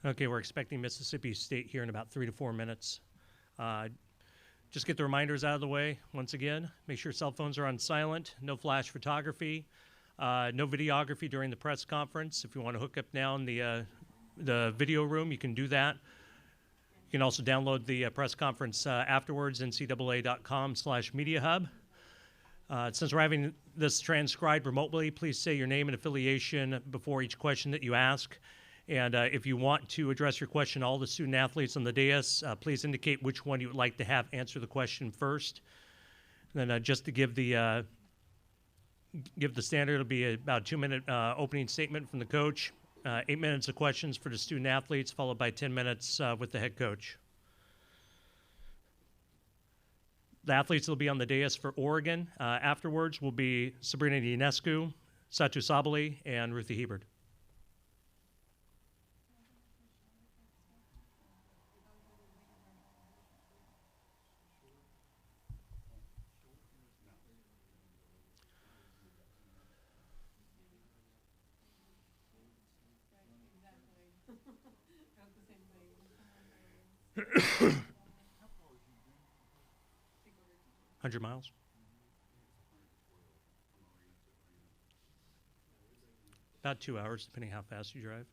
Okay, we're expecting Mississippi State here in about 3 to 4 minutes. Just get the reminders out of the way once again. Make sure cell phones are on silent, no flash photography, no videography during the press conference. If you want to hook up now in the video room, you can do that. You can also download the press conference afterwards, ncaa.com/mediahub. Since we're having this transcribed remotely, please say your name and affiliation before each question that you ask. And if you want to address your question to all the student athletes on the dais, please indicate which one you would like to have answer the question first. And then just to give the standard, it'll be about a 2-minute opening statement from the coach, 8 minutes of questions for the student athletes, followed by 10 minutes with the head coach. The athletes will be on the dais for Oregon. Afterwards will be Sabrina Ionescu, Satu Sabali, and Ruthie Hebert. Exactly. 100 miles? About 2 hours, depending how fast you drive.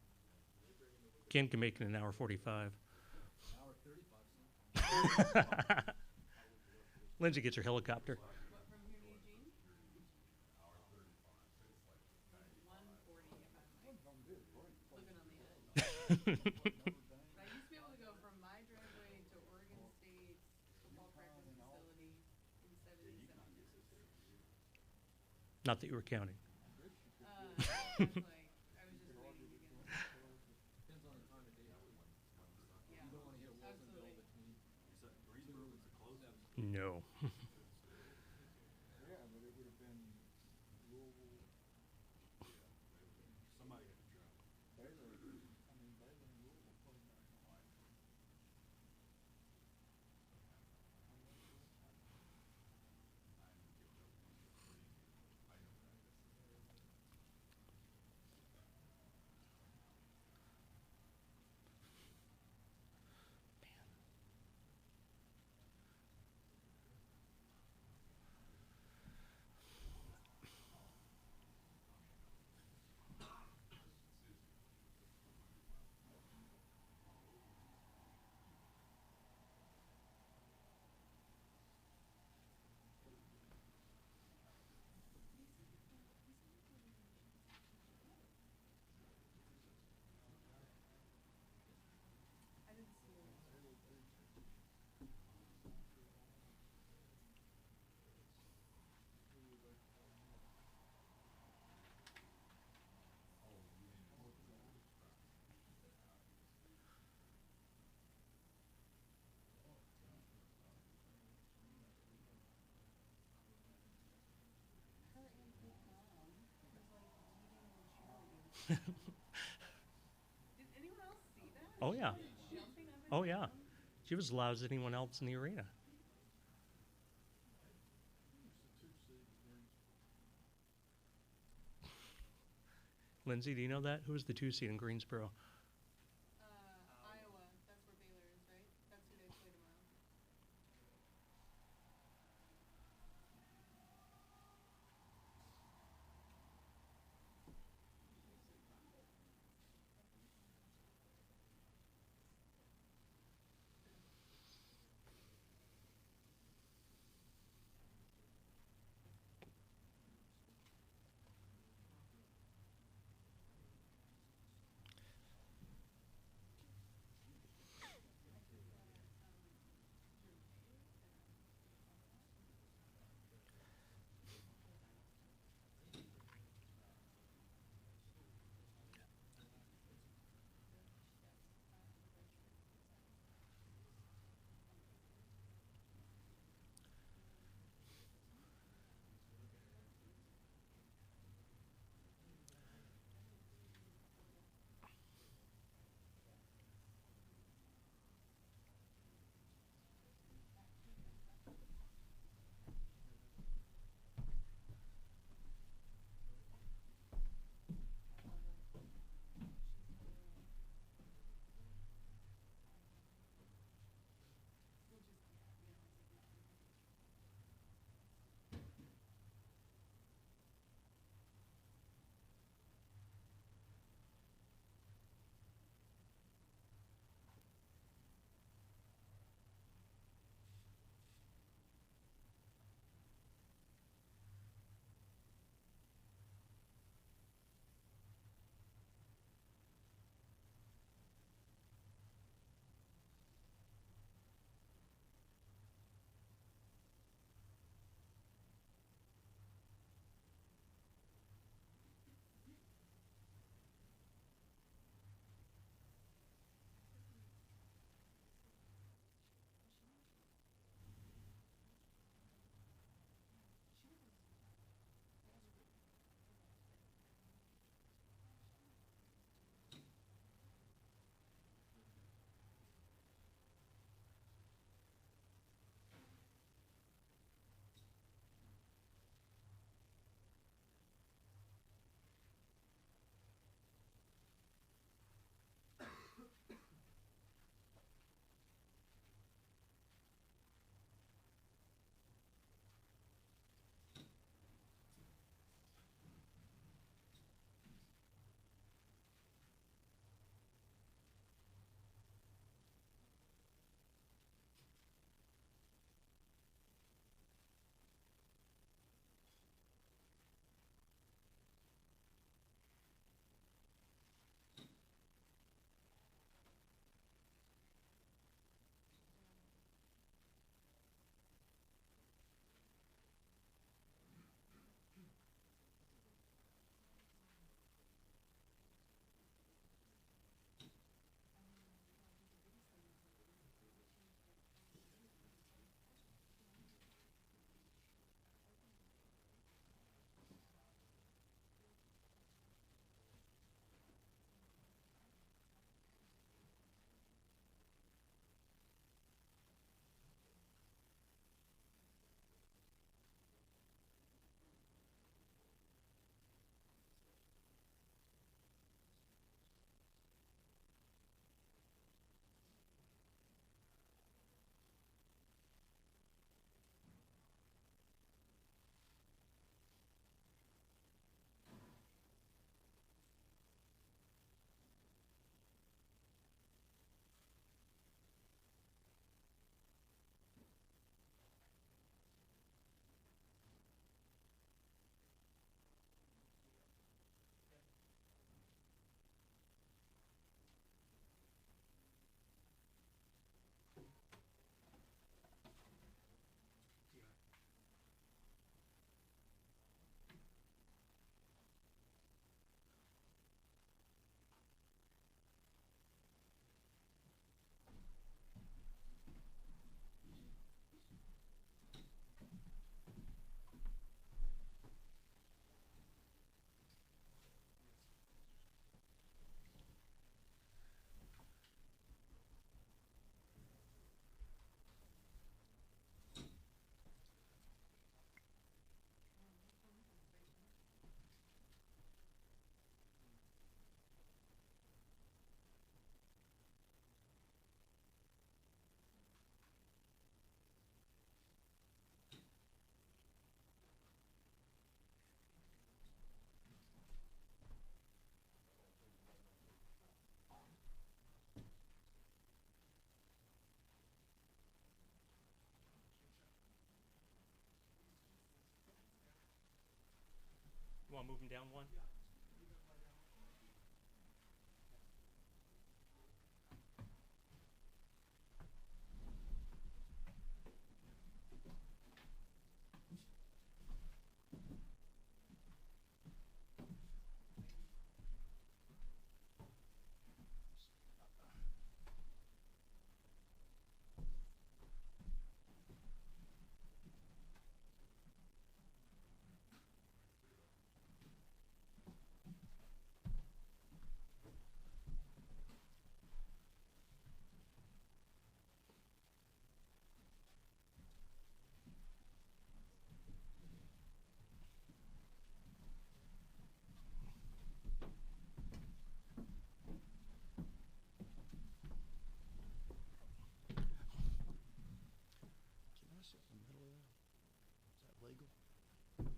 Ken can make it in an hour 45. Lindsay gets her helicopter. Not that you were counting. No. Oh, yeah. Oh, yeah. She was as loud as anyone else in the arena. Lindsay, do you know that? Who was the 2 seed in Greensboro? Iowa. That's where Baylor is, right? That's who they play tomorrow. want to move them down one?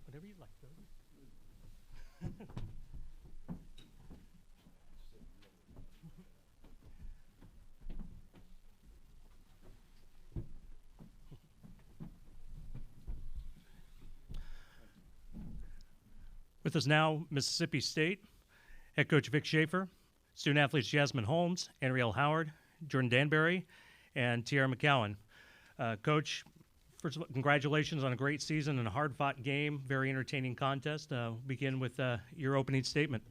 Whatever you like, Bill. With us now, Mississippi State head coach Vic Schaefer, student athletes Jasmine Holmes, Ariel Howard, Jordan Danbury, and Tiara McCowan. Coach, first of all, congratulations on a great season and a hard-fought game, very entertaining contest. Begin with your opening statement.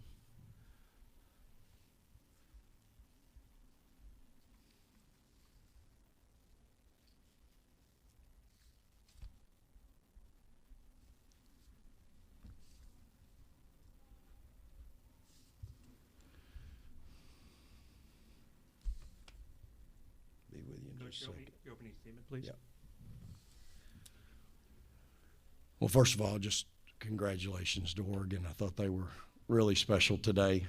Be with you in just a second. Your opening statement, please. Yeah. Well, first of all, just congratulations to Oregon. I thought they were really special today.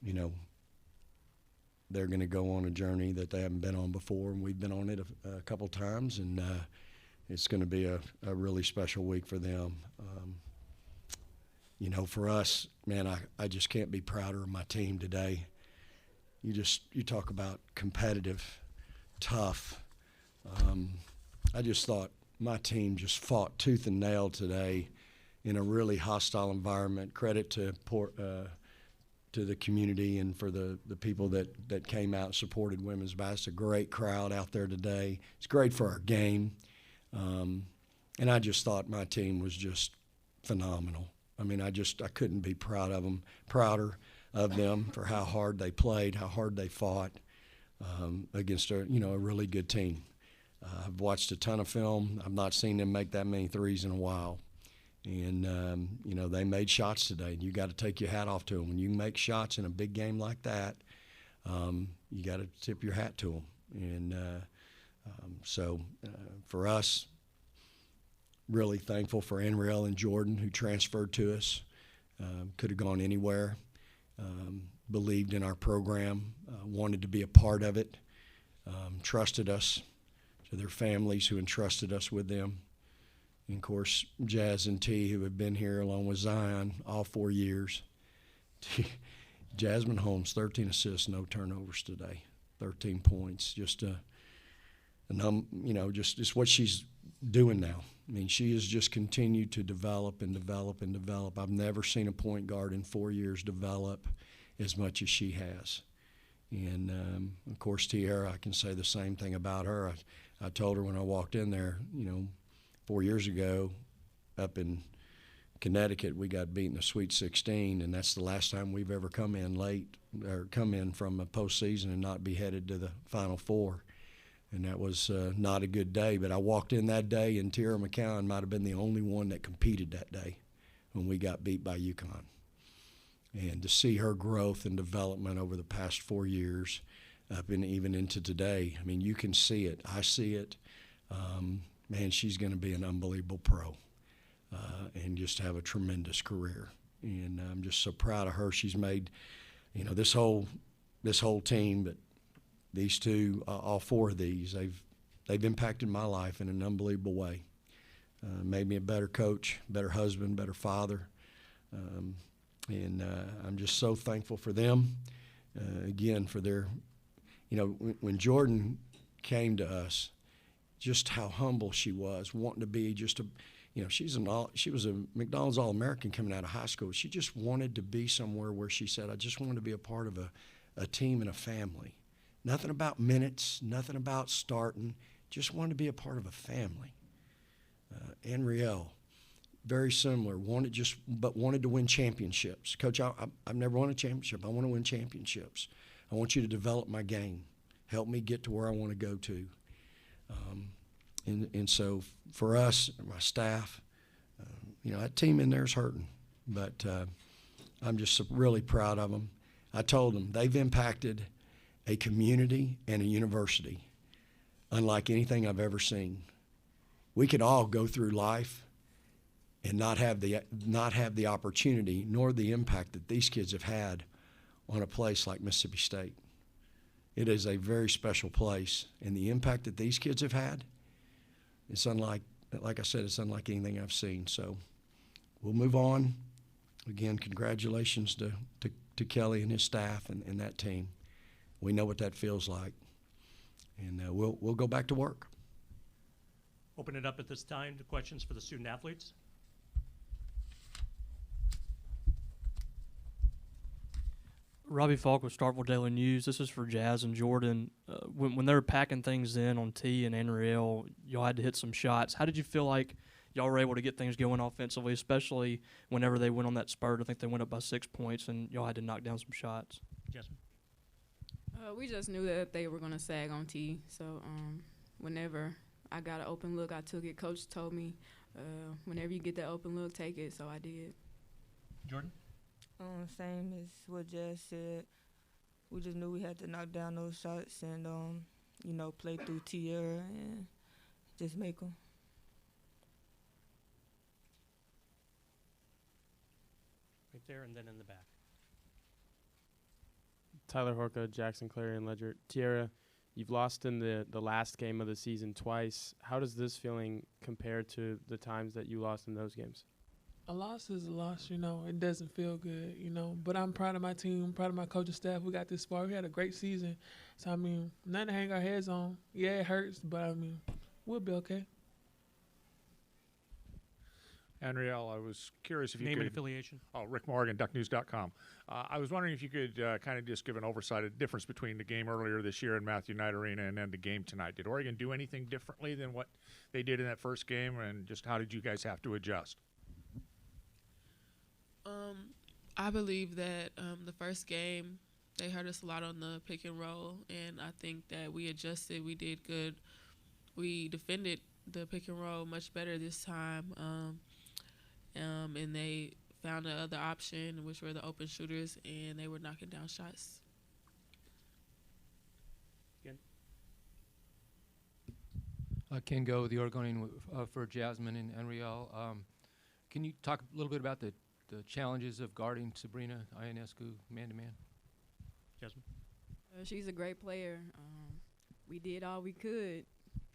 You know, they're going to go on a journey that they haven't been on before, and we've been on it a couple times, and it's going to be a really special week for them. You know, for us, man, I just can't be prouder of my team today. You talk about competitive, tough. I just thought my team just fought tooth and nail today in a really hostile environment. Credit to the community and for the people that came out and supported women's basketball. It's a great crowd out there today. It's great for our game. And I just thought my team was just phenomenal. I mean, I couldn't be prouder of them for how hard they played, how hard they fought against a really good team. I've watched a ton of film. I've not seen them make that many threes in a while. And, they made shots today. You got to take your hat off to them. When you make shots in a big game like that, you got to tip your hat to them. And so for us, really thankful for Ariel and Jordan who transferred to us. Could have gone anywhere. Believed in our program, wanted to be a part of it, trusted us, to their families who entrusted us with them. And, of course, Jazz and T, who have been here along with Zion all 4 years. Jasmine Holmes, 13 assists, no turnovers today, 13 points. Just what she's doing now. I mean, she has just continued to develop and develop and develop. I've never seen a point guard in 4 years develop as much as she has. And, of course, Tiara, I can say the same thing about her. I told her when I walked in there, 4 years ago up in Connecticut, we got beaten the Sweet 16, and that's the last time we've ever come in late or come in from a postseason and not be headed to the Final Four. And that was not a good day. But I walked in that day, and Tiara McCowan might have been the only one that competed that day when we got beat by UConn. And to see her growth and development over the past 4 years, up and even into today, I mean, you can see it. I see it. Man, she's going to be an unbelievable pro and just have a tremendous career. And I'm just so proud of her. She's made, this whole team, but these two, all four of these, they've impacted my life in an unbelievable way. Made me a better coach, better husband, better father. And I'm just so thankful for them, again, for their, when Jordan came to us, just how humble she was, wanting to be just You know, she was a McDonald's All-American coming out of high school. She just wanted to be somewhere where she said, I just want to be a part of a team and a family. Nothing about minutes, nothing about starting, just wanted to be a part of a family. Anriel, very similar, wanted to win championships. Coach, I've never won a championship. I want to win championships. I want you to develop my game, help me get to where I want to go to. And so for us, my staff, you know, that team in there is hurting, but I'm just really proud of them. I told them they've impacted a community and a university unlike anything I've ever seen. We could all go through life and not have the opportunity nor the impact that these kids have had on a place like Mississippi State. It is a very special place, and the impact that these kids have had, it's unlike, like I said, it's unlike anything I've seen. So we'll move on. Again, congratulations to Kelly and his staff and that team. We know what that feels like, and we'll go back to work. Open it up at this time to questions for the student athletes. Robbie Falk with Starkville Daily News. This is for Jazz and Jordan. When they were packing things in on T and Anriel, y'all had to hit some shots. How did you feel like y'all were able to get things going offensively, especially whenever they went on that spurt? I think they went up by 6 points, and y'all had to knock down some shots. Jasmine? We just knew that they were going to sag on T. So whenever I got an open look, I took it. Coach told me, whenever you get that open look, take it. So I did. Jordan? Same as what Jazz said. We just knew we had to knock down those shots and, you know, play through Tierra and just make them. Right there and then in the back. Tyler Horka, Jackson Clarion Ledger. Tierra, you've lost in the last game of the season twice. How does this feeling compare to the times that you lost in those games? A loss is a loss, you know. It doesn't feel good, you know. But I'm proud of my team. I'm proud of my coaching staff. We got this far. We had a great season. So, I mean, nothing to hang our heads on. Yeah, it hurts, but, I mean, we'll be okay. Anriel, I was curious if you Name could. and affiliation. Oh, Rick Morgan, DuckNews.com. I was wondering if you could kind of just give an oversight of the difference between the game earlier this year in Matthew Knight Arena and then the game tonight. Did Oregon do anything differently than what they did in that first game, and just how did you guys have to adjust? I believe that the first game, they hurt us a lot on the pick and roll, and I think that we adjusted. We did good. We defended the pick and roll much better this time, and they found the other option, which were the open shooters, and they were knocking down shots. Again. Ken Go, the Oregonian for Jasmine and Anriel. Can you talk a little bit about the challenges of guarding Sabrina Ionescu man-to-man? Jasmine? She's a great player. We did all we could.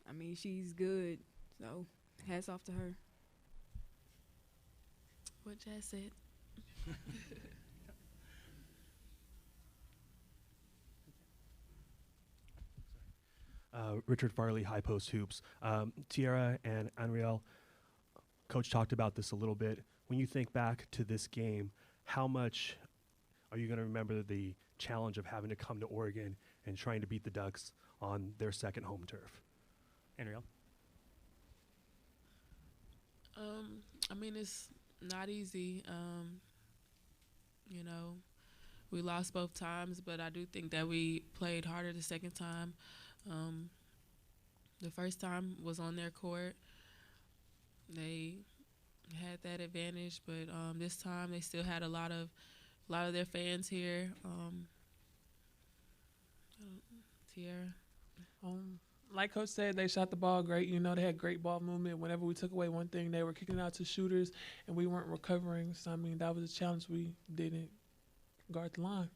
I mean, she's good. So hats off to her. What Jazz said. Richard Farley, High Post Hoops. Tierra and Anriel, Coach talked about this a little bit. When you think back to this game, how much are you going to remember the challenge of having to come to Oregon and trying to beat the Ducks on their second home turf? Anriel? I mean, it's not easy. You know, we lost both times, but I do think that we played harder the second time. The first time was on their court. They had that advantage, but this time they still had a lot of their fans here. Tierra. Like Coach said, they shot the ball great. You know, they had great ball movement. Whenever we took away one thing, they were kicking it out to shooters, and we weren't recovering. So, I mean, that was a challenge. We didn't guard the line.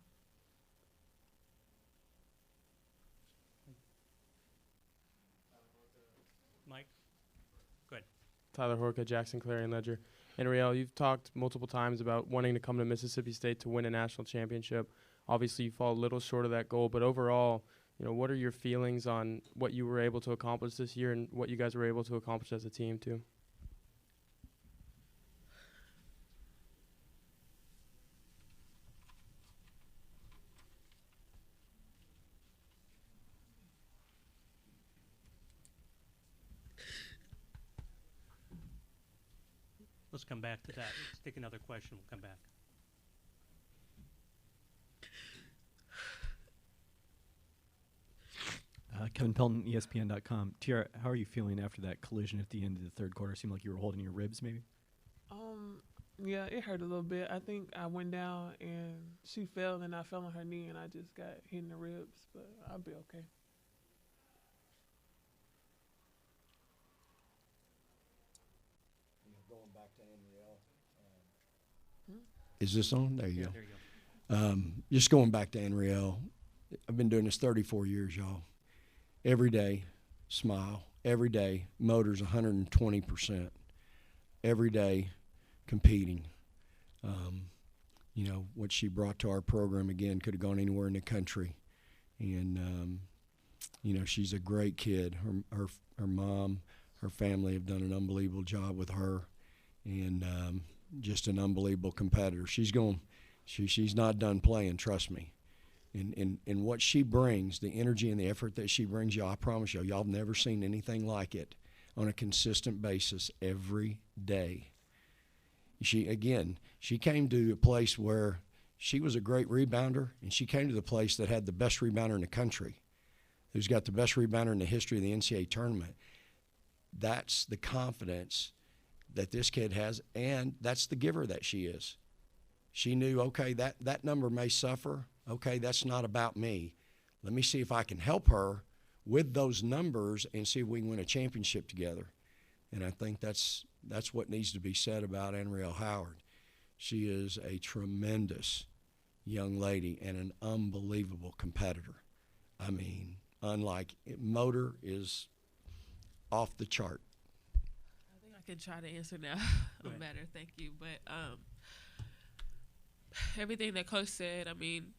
Mike? Go ahead. Tyler Horka, Jackson Clarion Ledger. Anriel, you've talked multiple times about wanting to come to Mississippi State to win a national championship. Obviously, you fall a little short of that goal, but overall, you know, what are your feelings on what you were able to accomplish this year and what you guys were able to accomplish as a team too? Let's come back to that. Let's take another question. We'll come back. Kevin Pelton, ESPN.com. Tiara, how are you feeling after that collision at the end of the third quarter? It seemed like you were holding your ribs, maybe? Yeah, it hurt a little bit. I think I went down and she fell and I fell on her knee and I just got hit in the ribs, but I'll be okay. Going back to Anriel. Is this on? There you go. There you go. Just going back to Anriel, I've been doing this 34 years, y'all. Every day, smile. Every day, motor's 120%. Every day, competing. You know, what she brought to our program, again, could have gone anywhere in the country. And, you know, she's a great kid. Her mom, her family have done an unbelievable job with her, and just an unbelievable competitor. She's not done playing, trust me. And what she brings, the energy and the effort that she brings, y'all, I promise y'all have never seen anything like it on a consistent basis every day. She came to a place where she was a great rebounder, and she came to the place that had the best rebounder in the country, who's got the best rebounder in the history of the NCAA tournament. That's the confidence that this kid has, and that's the giver that she is. She knew, okay, that number may suffer. Okay, that's not about me. Let me see if I can help her with those numbers and see if we can win a championship together. And I think that's what needs to be said about Anriel Howard. She is a tremendous young lady and an unbelievable competitor. I mean, motor is off the chart. I think I can try to answer now better. Thank you. But everything that Coach said, I mean,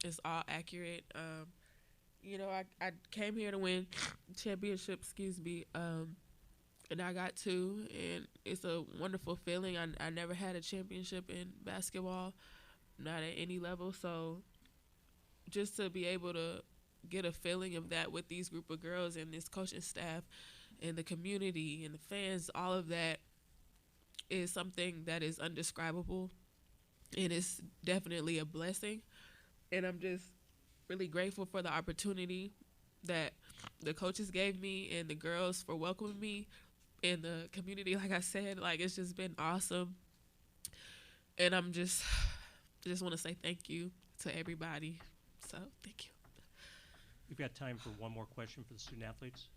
it's all accurate. You know, I came here to win championship, and I got two, and it's a wonderful feeling. I never had a championship in basketball, not at any level. So just to be able to get a feeling of that with these group of girls and this coaching staff and the community and the fans, all of that is something that is undescribable, and it's definitely a blessing. And I'm just really grateful for the opportunity that the coaches gave me and the girls for welcoming me in the community. Like I said, like, it's just been awesome. And I just want to say thank you to everybody. So thank you. We've got time for one more question for the student athletes.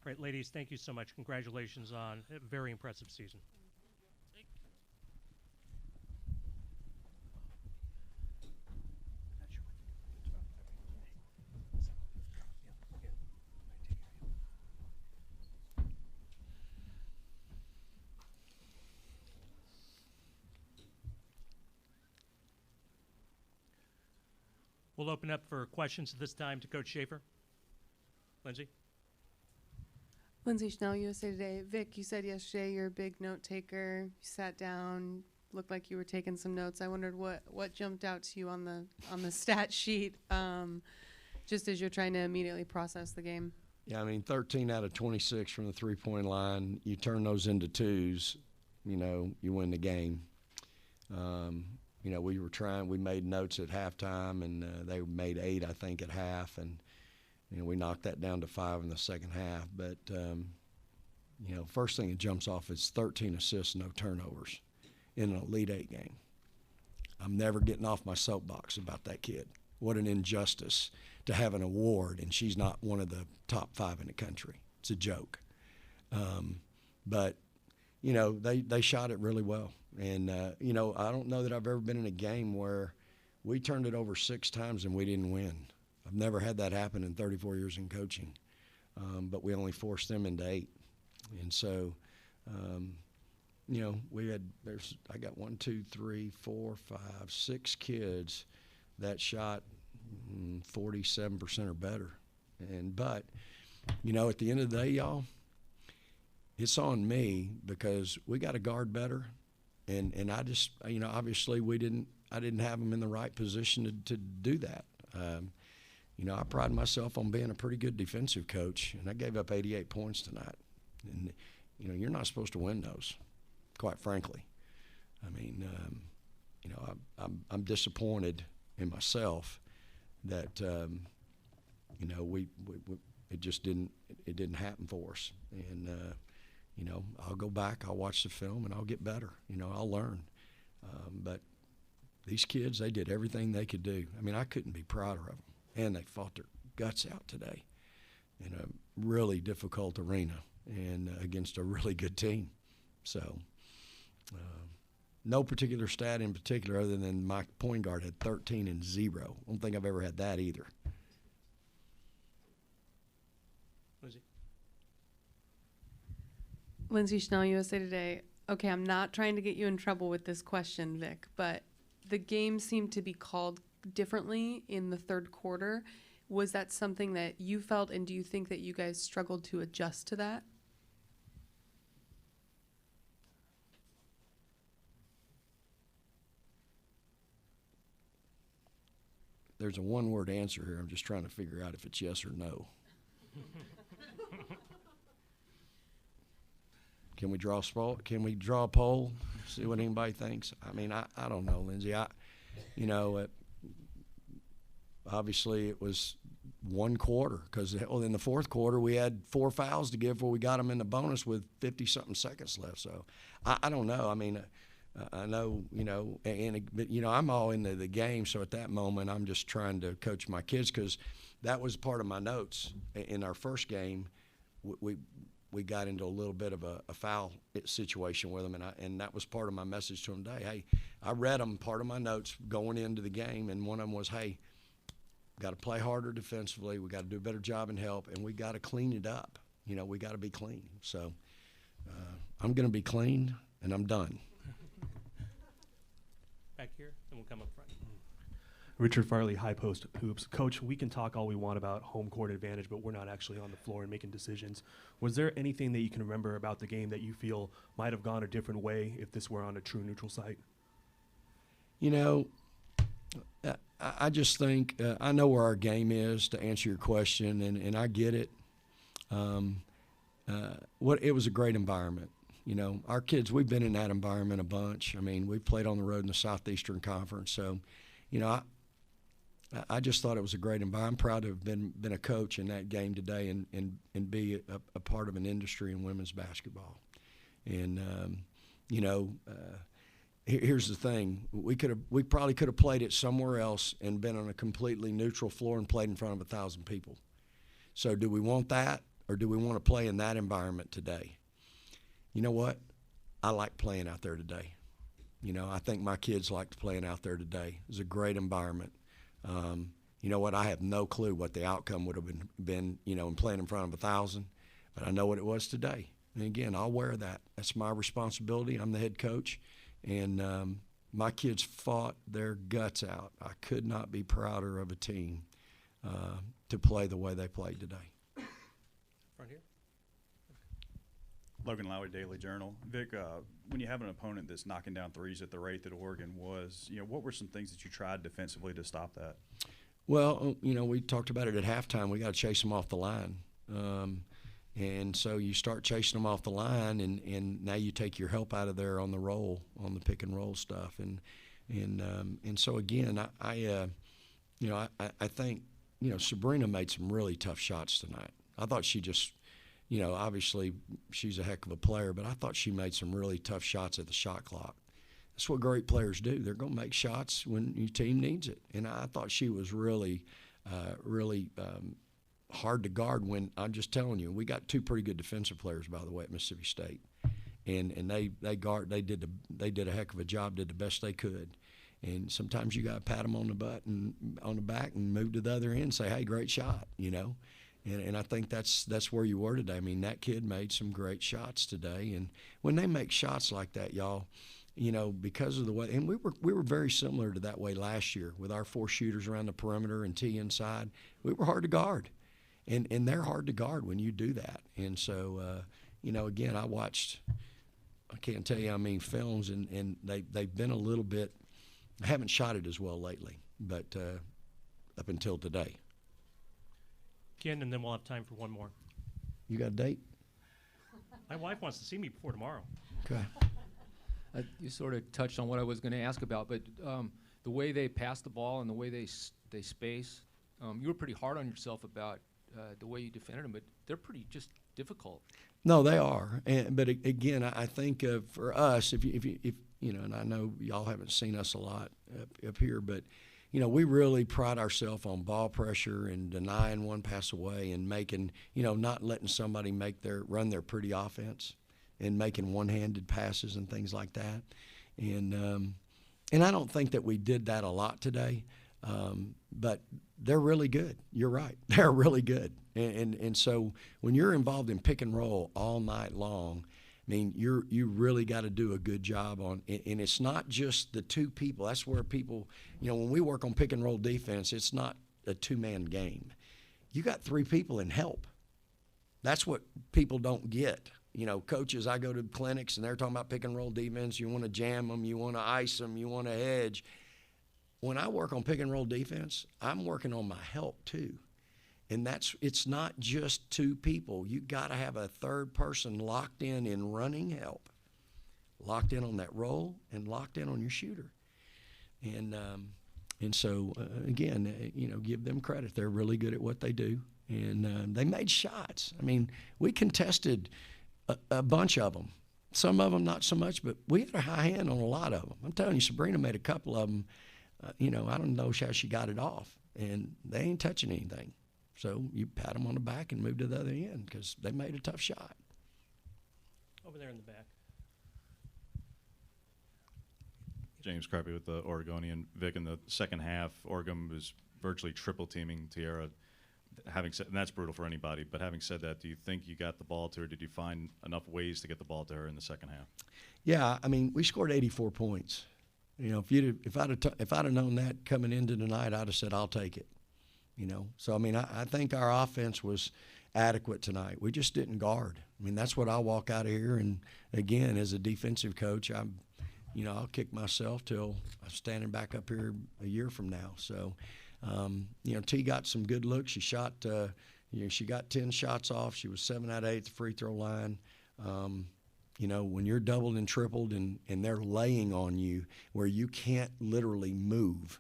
All right, ladies, thank you so much. Congratulations on a very impressive season. We'll open up for questions at this time to Coach Schaefer. Lindsay? Lindsay Schnell, USA Today. Vic, you said yesterday you're a big note taker. You sat down, looked like you were taking some notes. I wondered what jumped out to you on the stat sheet, just as you're trying to immediately process the game. Yeah, I mean, 13 out of 26 from the three-point line. You turn those into twos, you know, you win the game. You know, we made notes at halftime, and they made 8, I think, at half, and, you know, we knocked that down to 5 in the second half. But, you know, first thing that jumps off is 13 assists, no turnovers in an Elite Eight game. I'm never getting off my soapbox about that kid. What an injustice to have an award, and she's not one of the top 5 in the country. It's a joke. But, you know, they shot it really well. And, you know, I don't know that I've ever been in a game where we turned it over 6 times and we didn't win. I've never had that happen in 34 years in coaching. But we only forced them into 8. And so, you know, I got 1, 2, 3, 4, 5, 6 kids that shot 47% or better. But, you know, at the end of the day, y'all, it's on me because we got to guard better. And I just, you know, obviously I didn't have them in the right position to do that. you know, I pride myself on being a pretty good defensive coach, and I gave up 88 points tonight. And, you know, you're not supposed to win those, quite frankly. I mean, you know, I'm disappointed in myself that, you know, we it just didn't happen for us. And, you know, I'll go back, I'll watch the film, and I'll get better. You know, I'll learn. But these kids, they did everything they could do. I mean, I couldn't be prouder of them. And they fought their guts out today in a really difficult arena and against a really good team. So no particular stat in particular other than my point guard had 13 and 0. I don't think I've ever had that either. Lindsay Schnell, USA Today. Okay, I'm not trying to get you in trouble with this question, Vic, but the game seemed to be called differently in the third quarter. Was that something that you felt, and do you think that you guys struggled to adjust to that? There's a one-word answer here. I'm just trying to figure out if it's yes or no. Can we draw a poll? See what anybody thinks? I mean, I don't know, Lindsay. You know, obviously it was one quarter because in the fourth quarter we had 4 fouls to give before we got them in the bonus with 50-something seconds left. So I don't know. I mean, I know, you know, but, you know, I'm all into the game. So at that moment, I'm just trying to coach my kids because that was part of my notes. In our first game, we got into a little bit of a foul situation with them, and that was part of my message to them today. Hey, I read them, part of my notes going into the game, and one of them was, hey, got to play harder defensively. We got to do a better job in help, and we got to clean it up. You know, we got to be clean. So I'm going to be clean, and I'm done. Back here, and we'll come up front. Richard Farley, High Post Hoops. Coach, we can talk all we want about home court advantage, but we're not actually on the floor and making decisions. Was there anything that you can remember about the game that you feel might have gone a different way if this were on a true neutral site? You know, I just think I know where our game is, to answer your question, and I get it. It was a great environment. You know, our kids, we've been in that environment a bunch. I mean, we played on the road in the Southeastern Conference. So, you know, I just thought it was a great environment. I'm proud to have been a coach in that game today and be a part of an industry in women's basketball. And, you know, here's the thing. We probably could have played it somewhere else and been on a completely neutral floor and played in front of 1,000 people. So do we want that, or do we want to play in that environment today? You know what? I like playing out there today. You know, I think my kids liked playing out there today. It was a great environment. You know what? I have no clue what the outcome would have been, you know, in playing in front of 1,000, but I know what it was today. And again, I'll wear that. That's my responsibility. I'm the head coach, and my kids fought their guts out. I could not be prouder of a team to play the way they played today. Front here. Logan Lowry, Daily Journal. Vic, when you have an opponent that's knocking down threes at the rate that Oregon was, you know, what were some things that you tried defensively to stop that? Well, you know, we talked about it at halftime. We got to chase them off the line. And so you start chasing them off the line, and now you take your help out of there on the roll, on the pick and roll stuff. And so, again, I think, you know, Sabrina made some really tough shots tonight. I thought she just – you know, obviously she's a heck of a player, but I thought she made some really tough shots at the shot clock. That's what great players do. They're going to make shots when your team needs it. And I thought she was really hard to guard when, I'm just telling you, we got 2 pretty good defensive players, by the way, at Mississippi State. And they did a heck of a job, did the best they could. And sometimes you got to pat them on the butt and on the back and move to the other end and say, hey, great shot, you know. And I think that's where you were today. I mean, that kid made some great shots today. And when they make shots like that, y'all, you know, because of the way – and we were very similar to that way last year with our 4 shooters around the perimeter and T inside. We were hard to guard. And they're hard to guard when you do that. And so, you know, again, I watched – I can't tell you how many films, and they've been a little bit – I haven't shot it as well lately, but up until today. Ken, and then we'll have time for one more. You got a date? My wife wants to see me before tomorrow. Okay. You sort of touched on what I was going to ask about, but the way they pass the ball and the way they space, you were pretty hard on yourself about the way you defended them, but they're pretty just difficult. No, they are. But again, I think for us, if you know, and I know y'all haven't seen us a lot up here, but you know, we really pride ourselves on ball pressure and denying one pass away and making, you know, not letting somebody run their pretty offense and making one-handed passes and things like that. And I don't think that we did that a lot today, but they're really good. You're right. They're really good. And so when you're involved in pick and roll all night long, I mean, you really got to do a good job on, and it's not just the two people. That's where people, you know, when we work on pick and roll defense, it's not a two-man game. You got three people in help. That's what people don't get. You know, coaches, I go to clinics and they're talking about pick and roll defense. You want to jam them, you want to ice them, you want to hedge. When I work on pick and roll defense, I'm working on my help too. And it's not just two people. You got to have a third person locked in running help, locked in on that roll, and locked in on your shooter. And so again, you know, give them credit. They're really good at what they do, and they made shots. I mean, we contested a bunch of them. Some of them not so much, but we had a high hand on a lot of them. I'm telling you, Sabrina made a couple of them. You know, I don't know how she got it off, and they ain't touching anything. So you pat them on the back and move to the other end because they made a tough shot. Over there in the back. James Carpy with the Oregonian. Vic, in the second half, Oregon was virtually triple teaming Tierra. Having said, and that's brutal for anybody, but having said that, do you think you got the ball to her? Did you find enough ways to get the ball to her in the second half? Yeah, I mean, we scored 84 points. You know, if I'd have known that coming into tonight, I'd have said I'll take it. You know, so I mean, I think our offense was adequate tonight. We just didn't guard. I mean, that's what I'll walk out of here. And again, as a defensive coach, I'll kick myself till I'm standing back up here a year from now. So, you know, T got some good looks. She shot, she got 10 shots off. She was 7 out of 8 at the free throw line. You know, when you're doubled and tripled and they're laying on you where you can't literally move,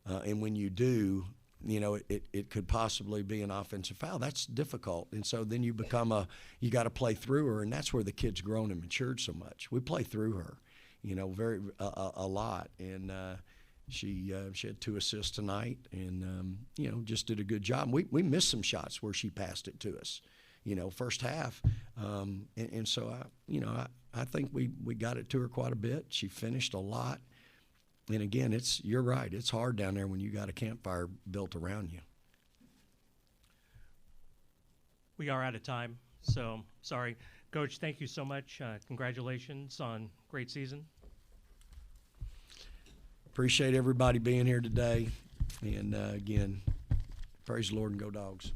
and when you do, you know, it could possibly be an offensive foul. That's difficult. And so then you got to play through her, and that's where the kid's grown and matured so much. We play through her, you know, a lot. And she had 2 assists tonight and, you know, just did a good job. We missed some shots where she passed it to us, you know, first half. And so, I think we got it to her quite a bit. She finished a lot. And again, you're right. It's hard down there when you got a campfire built around you. We are out of time, so sorry. Coach, thank you so much. Congratulations on great season. Appreciate everybody being here today. And again, praise the Lord and go Dogs.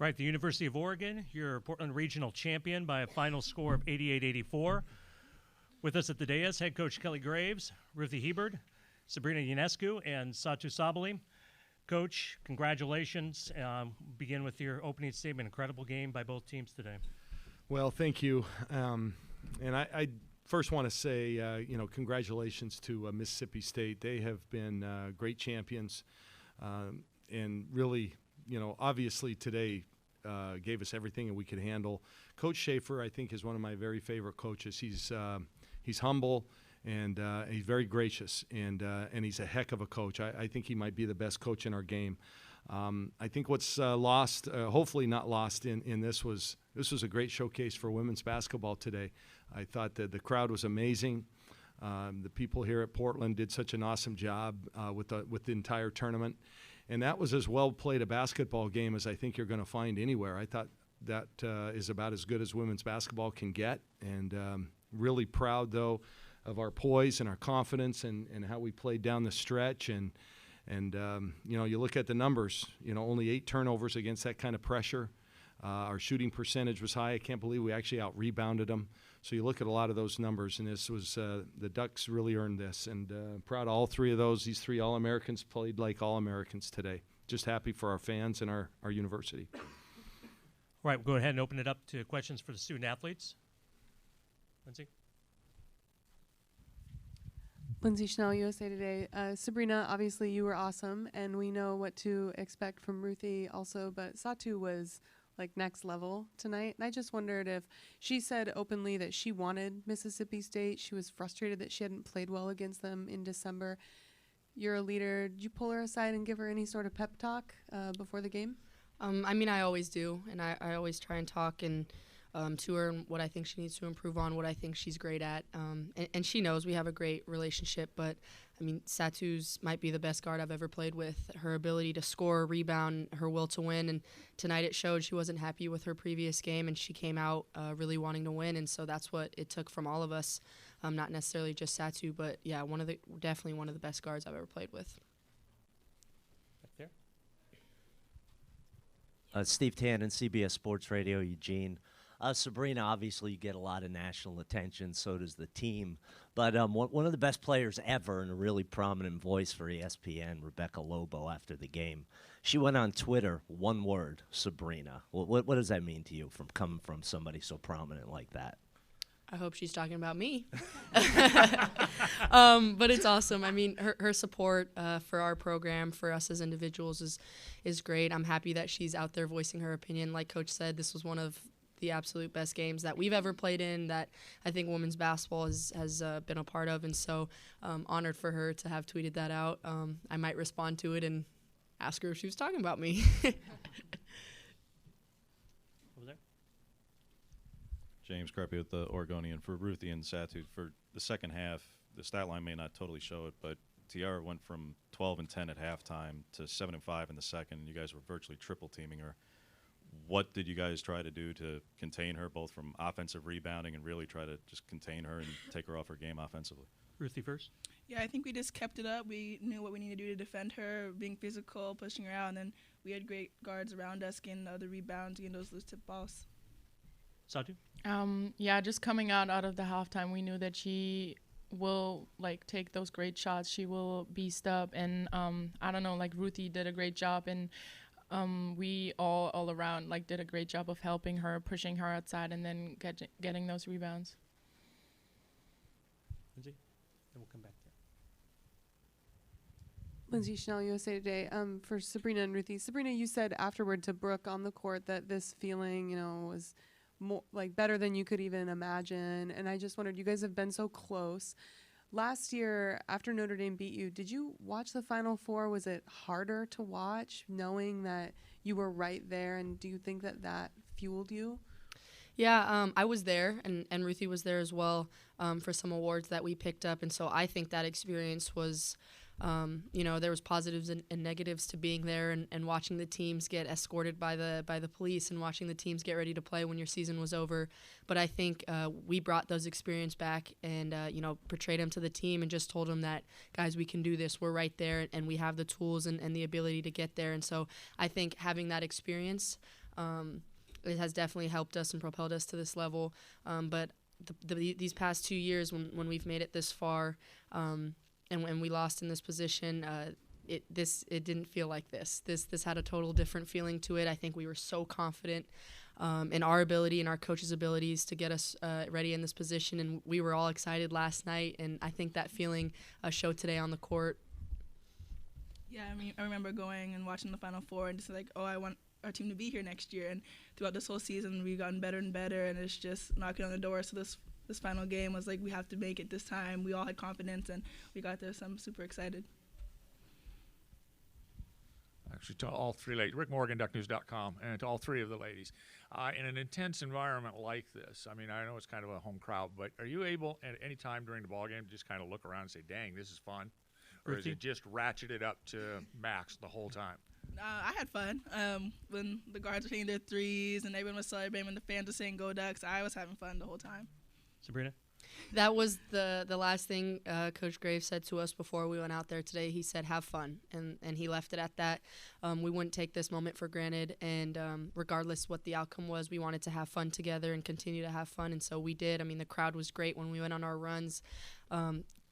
right, the University of Oregon, your Portland Regional champion by a final score of 88-84. With us at the dais, head coach Kelly Graves, Ruthie Hebert, Sabrina Ionescu, and Satu Sabali. Coach, congratulations. Begin with your opening statement. Incredible game by both teams today. Well, thank you. And I first want to say, congratulations to Mississippi State. They have been great champions and really, obviously today gave us everything that we could handle. Coach Schaefer, I think, is one of my very favorite coaches. He's humble and he's very gracious, and he's a heck of a coach. I think he might be the best coach in our game. I think what's lost, hopefully not lost in this was a great showcase for women's basketball today. I thought that the crowd was amazing. The people here at Portland did such an awesome job with the entire tournament. And that was as well played a basketball game as I think you're going to find anywhere. I thought that is about as good as women's basketball can get. And really proud, though, of our poise and our confidence and how we played down the stretch. And you look at the numbers, only 8 turnovers against that kind of pressure. Our shooting percentage was high. I can't believe we actually out-rebounded them. So you look at a lot of those numbers, and this was the Ducks really earned this. And proud of all 3 of those. These 3 All-Americans played like All-Americans today. Just happy for our fans and our university. All right, we'll go ahead and open it up to questions for the student athletes. Lindsay Schnell, USA Today. Sabrina, obviously you were awesome, and we know what to expect from Ruthie also, but Satu was like next level tonight. And I just wondered if she said openly that she wanted Mississippi State. She was frustrated that she hadn't played well against them in December. You're a leader. Did you pull her aside and give her any sort of pep talk before the game? I always do, and I always try and talk and to her and what I think she needs to improve on, what I think she's great at. And she knows we have a great relationship, but Satu's might be the best guard I've ever played with. Her ability to score, rebound, her will to win, and tonight it showed. She wasn't happy with her previous game, and she came out really wanting to win, and so that's what it took from all of us, not necessarily just Satu, but yeah, definitely one of the best guards I've ever played with. Back there. Steve Tannen, CBS Sports Radio, Eugene. Sabrina, obviously you get a lot of national attention, so does the team. But one of the best players ever and a really prominent voice for ESPN, Rebecca Lobo, after the game, she went on Twitter, one word, Sabrina. What does that mean to you from coming from somebody so prominent like that? I hope she's talking about me. But it's awesome. Her support for our program, for us as individuals, is great. I'm happy that she's out there voicing her opinion. Like Coach said, this was one of the absolute best games that we've ever played in, that I think women's basketball has been a part of, and so honored for her to have tweeted that out. I might respond to it and ask her if she was talking about me. Over there. James Kreppe with the Oregonian. For Ruthie and Satu, for the second half, the stat line may not totally show it, but Tiara went from 12-10 at halftime to 7-5 in the second. You guys were virtually triple teaming her. What did you guys try to do to contain her, both from offensive rebounding and really try to just contain her and take her off her game offensively? Ruthie first. Yeah, I think we just kept it up. We knew what we needed to do to defend her, being physical, pushing her out, and then we had great guards around us, getting the rebounds, getting those loose tip balls. Satu? Just coming out of the halftime, we knew that she will take those great shots. She will beast up, and Ruthie did a great job, and we all around did a great job of helping her, pushing her outside, and then getting those rebounds. Lindsay, then we'll come back there. Lindsay Schnell, USA Today. For Sabrina and Ruthie. Sabrina, you said afterward to Brooke on the court that this feeling, was more better than you could even imagine. And I just wondered, you guys have been so close. Last year, after Notre Dame beat you, did you watch the Final Four? Was it harder to watch, knowing that you were right there? And do you think that fueled you? Yeah, I was there, and Ruthie was there as well for some awards that we picked up. And so I think that experience was, there was positives and negatives to being there and watching the teams get escorted by the police and watching the teams get ready to play when your season was over. But I think we brought those experience back and, portrayed them to the team and just told them that, guys, we can do this. We're right there, and we have the tools and the ability to get there. And so I think having that experience It has definitely helped us and propelled us to this level. But these past 2 years, when we've made it this far, and when we lost in this position, it didn't feel like this. This had a total different feeling to it. I think we were so confident in our ability and our coach's abilities to get us ready in this position, and we were all excited last night. And I think that feeling showed today on the court. Yeah, I mean, I remember going and watching the Final Four and just like, oh, I want our team to be here next year. And throughout this whole season, we've gotten better and better, and it's just knocking on the door. So this final game was like, we have to make it this time. We all had confidence, and we got this. I'm super excited. Actually, to all three ladies, rickmorgan.news.com, and to all three of the ladies. In an intense environment like this, I mean, I know it's kind of a home crowd, but are you able at any time during the ballgame to just kind of look around and say, dang, this is fun? Or is it just ratcheted up to max the whole time? I had fun. When the guards were hitting their threes and everyone was celebrating, when the fans were saying "Go Ducks," I was having fun the whole time. Sabrina? That was the last thing Coach Graves said to us before we went out there today. He said, have fun, and he left it at that. We wouldn't take this moment for granted, and regardless what the outcome was, we wanted to have fun together and continue to have fun, and so we did. I mean, the crowd was great when we went on our runs.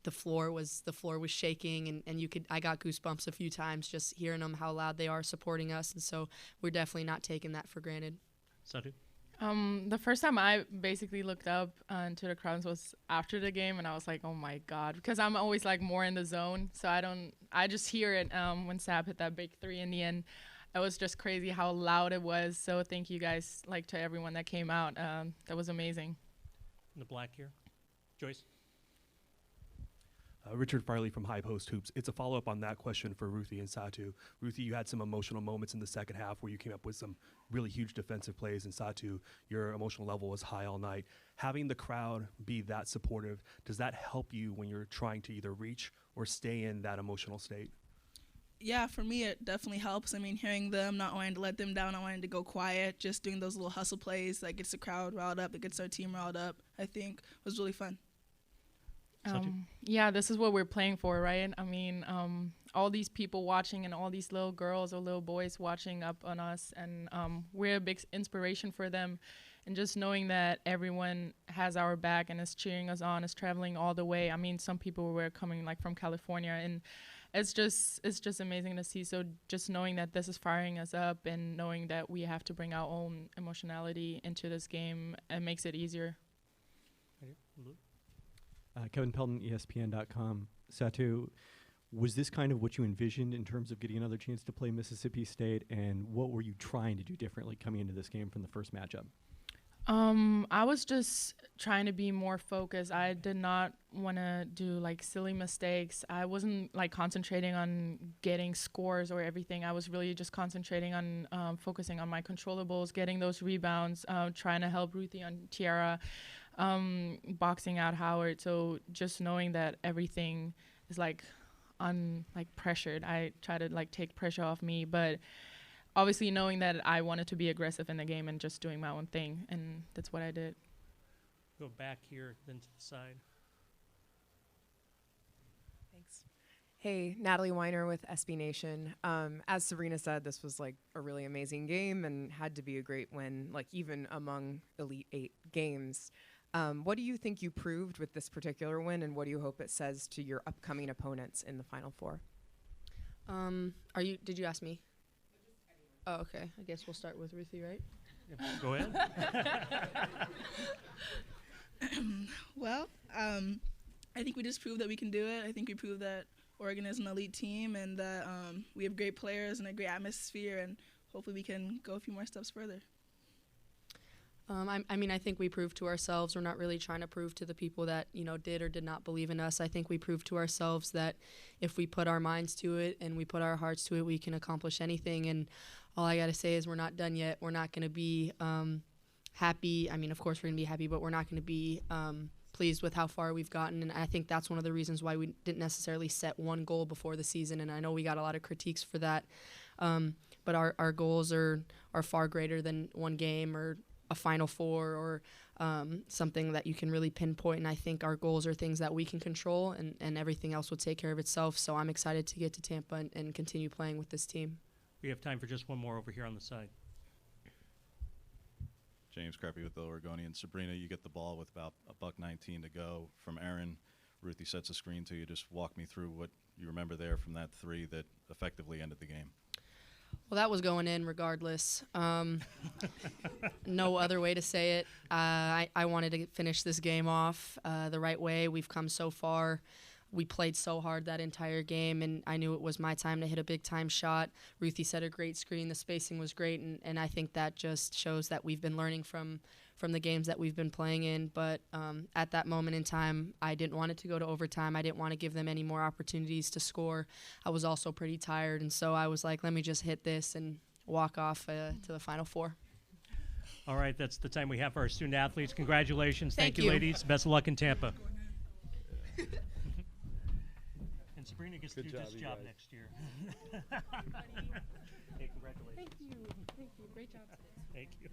The floor was shaking, and I got goosebumps a few times just hearing them, how loud they are supporting us, and so we're definitely not taking that for granted. Satu? The first time I basically looked up to the crowds was after the game, and I was like, oh my God, because I'm always like more in the zone, so I just hear it when Sab hit that big three in the end. It was just crazy how loud it was, so thank you guys, like, to everyone that came out. That was amazing. In the black here. Joyce? Richard Farley from High Post Hoops. It's a follow-up on that question for Ruthie and Satu. Ruthie, you had some emotional moments in the second half where you came up with some really huge defensive plays, and Satu, your emotional level was high all night. Having the crowd be that supportive, does that help you when you're trying to either reach or stay in that emotional state? Yeah, for me, it definitely helps. I mean, hearing them, not wanting to let them down, not wanting to go quiet, just doing those little hustle plays that gets the crowd riled up, it gets our team riled up, I think was really fun. Yeah, this is what we're playing for, right? I mean, all these people watching and all these little girls or little boys watching up on us, and we're a big inspiration for them. And just knowing that everyone has our back and is cheering us on, is traveling all the way. I mean, some people were coming like from California, and it's just amazing to see. So just knowing that this is firing us up, and knowing that we have to bring our own emotionality into this game, it makes it easier. Kevin Pelton, ESPN.com. Satu, was this kind of what you envisioned in terms of getting another chance to play Mississippi State, and what were you trying to do differently coming into this game from the first matchup? I was just trying to be more focused. I did not want to do like silly mistakes. I wasn't like concentrating on getting scores or everything. I was really just concentrating on focusing on my controllables, getting those rebounds, trying to help Ruthie on Tiara, boxing out Howard. So just knowing that everything is like pressured. I try to like take pressure off me, but obviously knowing that I wanted to be aggressive in the game and just doing my own thing, and that's what I did. Go back here, then to the side. Thanks. Hey, Natalie Weiner with SB Nation. As Sabrina said, this was like a really amazing game and had to be a great win, like even among Elite 8 games. What do you think you proved with this particular win, and what do you hope it says to your upcoming opponents in the Final Four? Did you ask me? Oh, okay. I guess we'll start with Ruthie, right? Go ahead. Well, I think we just proved that we can do it. I think we proved that Oregon is an elite team, and that we have great players and a great atmosphere, and hopefully we can go a few more steps further. I mean, I think we proved to ourselves. We're not really trying to prove to the people that, did or did not believe in us. I think we proved to ourselves that if we put our minds to it and we put our hearts to it, we can accomplish anything. And all I got to say is we're not done yet. We're not going to be happy. I mean, of course we're going to be happy, but we're not going to be pleased with how far we've gotten. And I think that's one of the reasons why we didn't necessarily set one goal before the season. And I know we got a lot of critiques for that. But our goals are far greater than one game or a Final Four or something that you can really pinpoint. And I think our goals are things that we can control, and everything else will take care of itself. So I'm excited to get to Tampa and continue playing with this team. We have time for just one more over here on the side. James Creppy with the Oregonian. Sabrina, you get the ball with about $1:19 to go from Aaron. Ruthie sets a screen to you. Just walk me through what you remember there from that three that effectively ended the game. Well, that was going in regardless. No other way to say it. I wanted to finish this game off the right way. We've come so far. We played so hard that entire game, and I knew it was my time to hit a big-time shot. Ruthie set a great screen. The spacing was great, and I think that just shows that we've been learning from the games that we've been playing in. But at that moment in time, I didn't want it to go to overtime. I didn't want to give them any more opportunities to score. I was also pretty tired, and so I was like, let me just hit this and walk off to the Final Four. All right, that's the time we have for our student athletes. Congratulations. Thank you, you. ladies. Best of luck in Tampa. And Sabrina gets to do this job next year. Hey, congratulations. Thank you. Thank you. Great job today. Thank you.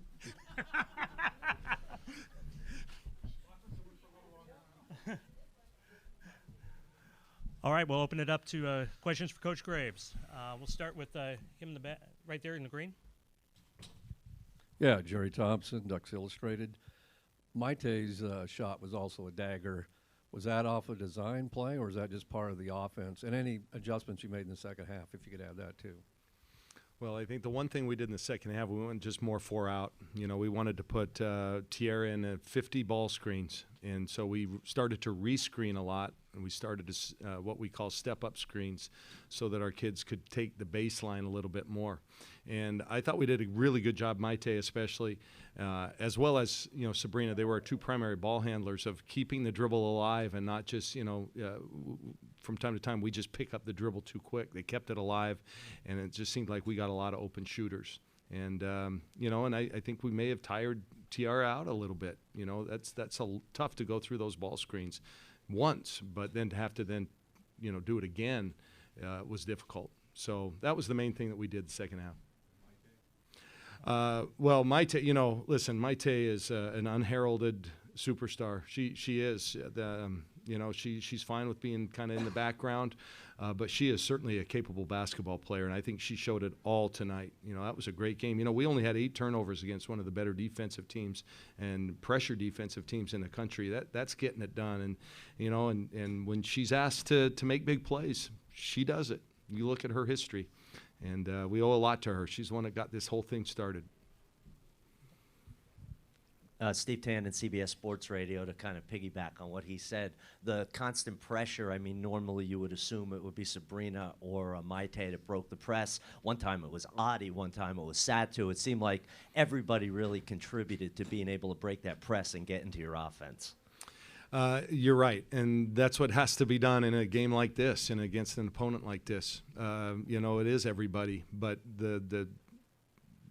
All right, we'll open it up to questions for Coach Graves. We'll start with him in the back, right there in the green. Yeah, Jerry Thompson, Ducks Illustrated. Maite's shot was also a dagger. Was that off a design play, or is that just part of the offense? And any adjustments you made in the second half, if you could add that too. Well, I think the one thing we did in the second half, we went just more 4 out. You know, we wanted to put Tierra in 50 ball screens, and so we started to rescreen a lot, and we started to what we call step-up screens, so that our kids could take the baseline a little bit more. And I thought we did a really good job, Maite especially, as well as, you know, Sabrina. They were our two primary ball handlers of keeping the dribble alive and not just, you know, from time to time we just pick up the dribble too quick. They kept it alive, and it just seemed like we got a lot of open shooters. And, you know, and I think we may have tired Tiara out a little bit. You know, that's tough to go through those ball screens once, but then to have to then, you know, do it again was difficult. So that was the main thing that we did the second half. Well, Maite, you know, listen, Maite is an unheralded superstar. She is. You know, she's fine with being kind of in the background, but she is certainly a capable basketball player, and I think she showed it all tonight. You know, that was a great game. You know, we only had 8 turnovers against one of the better defensive teams and pressure defensive teams in the country. That's getting it done. And, you know, and when she's asked to make big plays, she does it. You look at her history. And we owe a lot to her. She's the one that got this whole thing started. Steve Tandon, CBS Sports Radio, to kind of piggyback on what he said. The constant pressure, I mean, normally you would assume it would be Sabrina or Maite that broke the press. One time it was Adi, one time it was Satu. It seemed like everybody really contributed to being able to break that press and get into your offense. You're right, and that's what has to be done in a game like this and against an opponent like this. You know, it is everybody, but the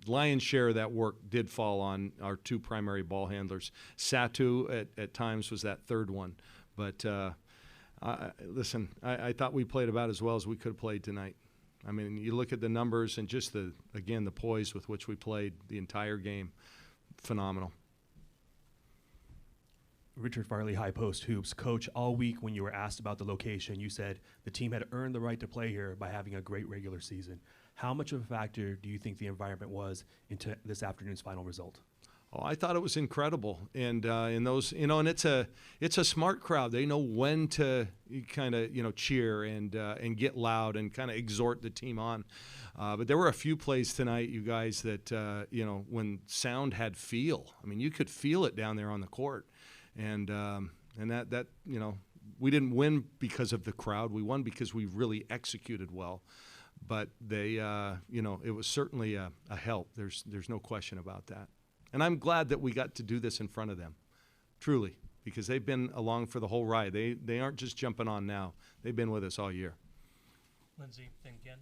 lion's share of that work did fall on our 2 primary ball handlers. Satu at times was that third one, but listen, I thought we played about as well as we could have played tonight. I mean, you look at the numbers and just the poise with which we played the entire game, phenomenal. Richard Farley, High Post Hoops. Coach, all week when you were asked about the location, you said the team had earned the right to play here by having a great regular season. How much of a factor do you think the environment was into this afternoon's final result? Oh, I thought it was incredible, and in those, you know, and it's a smart crowd. They know when to kind of, you know, cheer and get loud and kind of exhort the team on. But there were a few plays tonight, you guys, that you know, when sound had feel. I mean, you could feel it down there on the court. And that you know, we didn't win because of the crowd. We won because we really executed well. But they, you know, it was certainly a help. There's no question about that. And I'm glad that we got to do this in front of them, truly, because they've been along for the whole ride. They aren't just jumping on now. They've been with us all year. Lindsay, then Ken.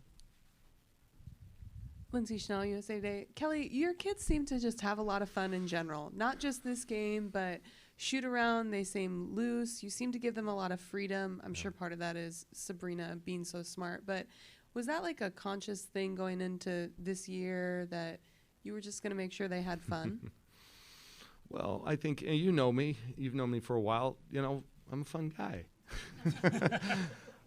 Lindsay Schnell, USA Today. Kelly, your kids seem to just have a lot of fun in general. Not just this game, but shoot around. They seem loose. You seem to give them a lot of freedom. I'm sure part of that is Sabrina being so smart. But was that like a conscious thing going into this year that you were just going to make sure they had fun? Well, I think, and you know me. You've known me for a while. You know, I'm a fun guy.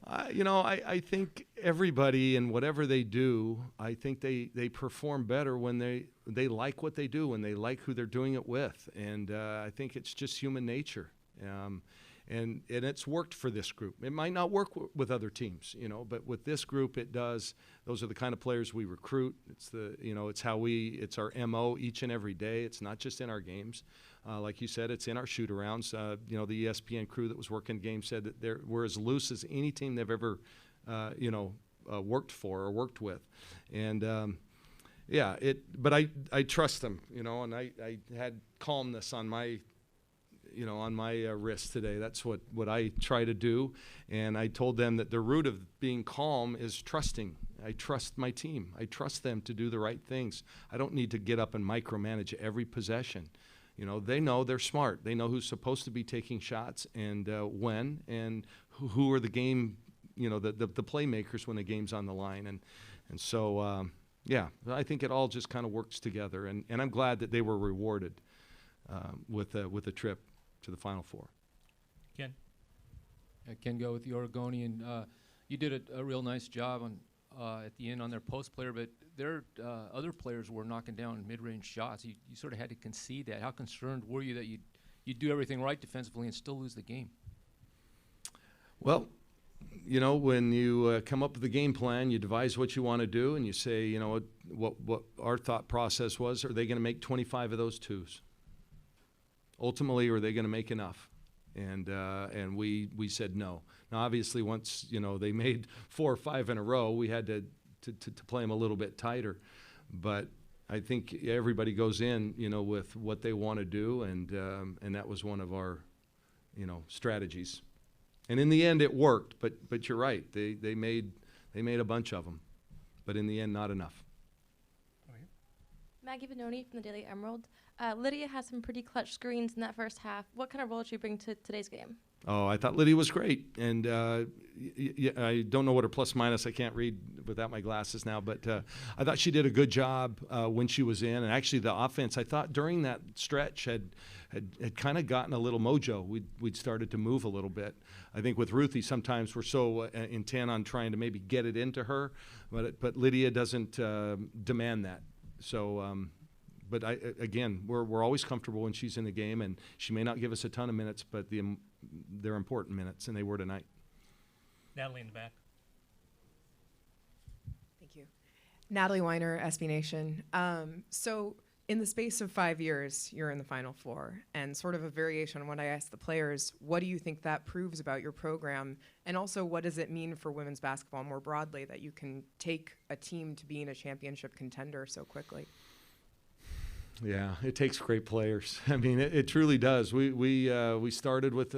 I think everybody and whatever they do, I think they perform better when they like what they do, when they like who they're doing it with. And I think it's just human nature. And it's worked for this group. It might not work with other teams, but with this group it does. Those are the kind of players we recruit. It's our MO each and every day. It's not just in our games. Like you said, it's in our shoot-arounds. The ESPN crew that was working games said that we're as loose as any team they've ever, worked for or worked with. And, but I trust them, and I had calmness on my wrist today. That's what I try to do. And I told them that the root of being calm is trusting. I trust my team. I trust them to do the right things. I don't need to get up and micromanage every possession. They know, they're smart. They know who's supposed to be taking shots and when, and who are the game, the playmakers when the game's on the line. And so, I think it all just kind of works together. And I'm glad that they were rewarded with a trip to the Final Four. Ken? I can go with the Oregonian. You did a real nice job at the end on their post player, but their other players were knocking down mid-range shots. You sort of had to concede that. How concerned were you that you'd do everything right defensively and still lose the game? Well, when you come up with a game plan, you devise what you want to do, and you say, what our thought process was, are they going to make 25 of those twos? Ultimately, are they going to make enough? And we said no. Now, obviously, once they made 4 or 5 in a row, we had to play them a little bit tighter. But I think everybody goes in, with what they want to do, and that was one of our, strategies. And in the end, it worked. But you're right. They made a bunch of them, but in the end, not enough. Maggie Benoni from the Daily Emerald. Lydia has some pretty clutch screens in that first half. What kind of role did she bring to today's game? Oh, I thought Lydia was great. And I don't know what her plus minus, I can't read without my glasses now, but I thought she did a good job when she was in. And actually the offense, I thought during that stretch had kind of gotten a little mojo. We'd started to move a little bit. I think with Ruthie, sometimes we're so intent on trying to maybe get it into her, but Lydia doesn't demand that. So, but we're always comfortable when she's in the game, and she may not give us a ton of minutes, but they're important minutes, and they were tonight. Natalie in the back. Thank you. Natalie Weiner, SB Nation. So in the space of 5 years, you're in the Final Four, and sort of a variation on what I asked the players, what do you think that proves about your program? And also, what does it mean for women's basketball more broadly that you can take a team to being a championship contender so quickly? Yeah, it takes great players. I mean, it truly does. We started with,